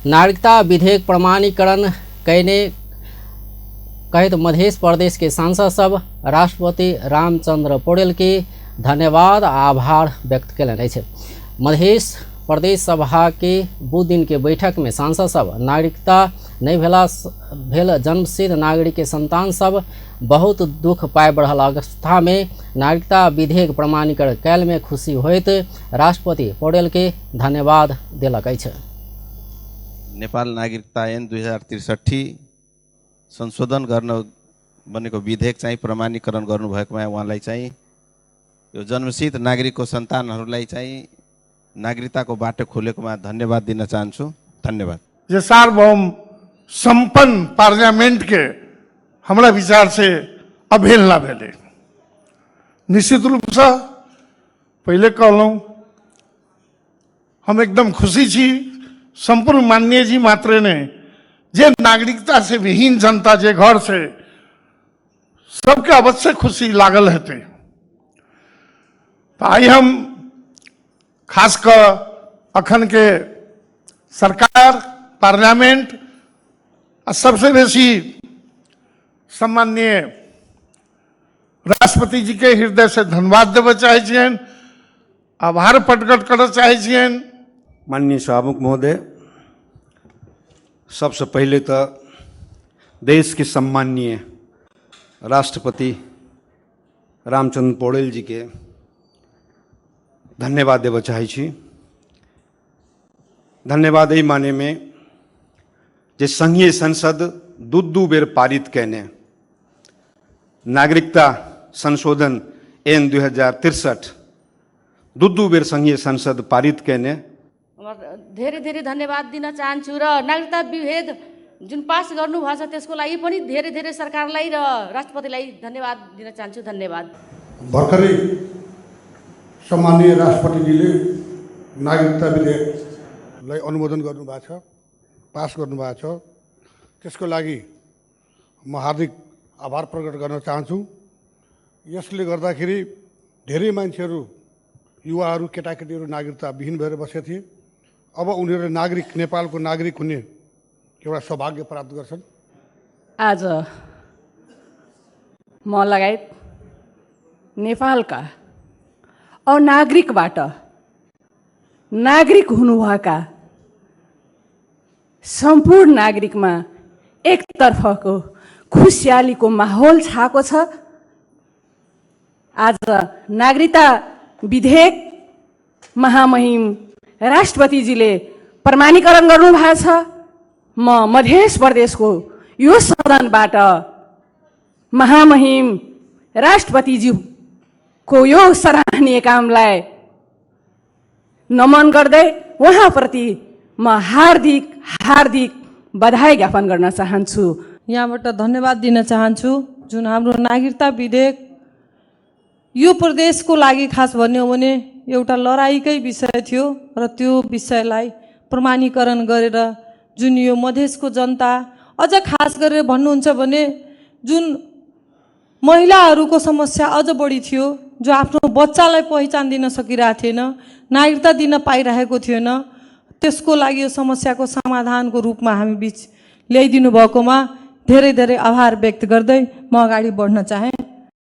नागरिकता विधेयक प्रमाणीकरण कहने कहित मध्य प्रदेश के सांसद सब राष्ट्रपति रामचंद्र पौडेल के धन्यवाद आभार व्यक्त कयलनि अछि। मध्य प्रदेश सभा के दू दिन के बैठक में सांसद सब नागरिकता नहीं भेल जन्मसिद्ध नागरिक के संतान सब बहुत दुख पाए बढ़ल अवस्था में नागरिकता विधेयक प्रमाणीकरण कैल में खुशी होइत राष्ट्रपति पौडेल के धन्यवाद देलक अछि। नेपाल नागरिकता ऐन 2063 संशोधन गर्न बनेको विधेयक चाहिँ प्रमाणीकरण गर्नुभएकोमा उहाँलाई चाहिँ यो जन्मसिद्ध नागरिकको सन्तानहरूलाई चाहिँ नागरिकताको बाटो खोलेकोमा धन्यवाद दिन चाहन्छु। धन्यवाद। ये सार्वभौम संपन्न पार्लियामेंट के हमारा विचार से अवहेलना भेले। निश्चित रूप से पहले कहलौं हम एकदम खुशी छी। संपूर्ण माननीय जी मात्रे ने जे नागरिकता से विहीन जनता जे घर से सबके अवश्य खुशी लागल हेते। तो आई हम खासकर अखन के सरकार पार्लियामेंट और सबसे बेसी सम्माननीय राष्ट्रपति जी के हृदय से धन्यवाद देवे चाहे छियन, आभार प्रकट करना चाहे छियन। माननीय सभामुख महोदय, सबसे पहले तो देश के सम्माननीय राष्ट्रपति रामचंद्र पौडेल जी के धन्यवाद देव चाहे छी। धन्यवाद यही माने में जे संघीय संसद दू बेर पारित कैने नागरिकता संशोधन ऐन 2063 दू बेर संघीय संसद पारित कैने धेरै धेरै धन्यवाद दिन चाहन्छु र नागरिकता विभेद जुन पास गर्नुभएको छ त्यसको लागि पनि धेरै धेरै सरकारलाई र राष्ट्रपतिलाई धन्यवाद दिन चाहन्छु। धन्यवाद। भर्खरै सम्माननीय राष्ट्रपतिजीले नागरिकता विधेयकलाई अनुमोदन गर्नुभएको छ, पास गर्नुभएको छ। त्यसको लागि म हार्दिक आभार प्रकट गर्न चाहन्छु। यसले गर्दाखेरि धेरै मान्छेहरू युवाहरू केटाकेटीहरू नागरिकता विहीन भएर बसेका थिए। अब उनीहरूले नागरिक नेपालको नागरिक हुने एउटा सौभाग्य प्राप्त गर्छन्। आज म लगायत नेपालका अनागरिकबाट नागरिक हुनुभएका सम्पूर्ण नागरिकमा एकतर्फको खुसियालीको माहौल छाएको छ। आज नागरिकता विधेयक महामहिम राष्ट्रपतिजीले प्रमाणीकरण गर्नुभएको छ। म मध्य प्रदेशको यो सदनबाट महामहिम राष्ट्रपतिजीको यो सराहनीय कामलाई नमन गर्दै उहाँप्रति म हार्दिक हार्दिक बधाई ज्ञापन गर्न चाहन्छु। यहाँबाट धन्यवाद दिन चाहन्छु। जुन हाम्रो नागरिकता विधेयक यो प्रदेशको लागि खास भन्ने हो भने एउटा लडाईकै विषय थियो र त्यो विषयलाई प्रमाणीकरण गरेर जुन यो मधेसको जनता अझ खास गरेर भन्नुहुन्छ भने जुन महिलाहरूको समस्या अझ बढी थियो, जो आफ्नो बच्चालाई पहिचान दिन सकिरहेको थिएन, नागरिकता दिन पाइरहेको थिएन, त्यसको लागि यो समस्याको समाधानको रूपमा हामी बीच ल्याइदिनु भएकोमा धेरै धेरै आभार व्यक्त गर्दै म अगाडि बढ्न चाहे।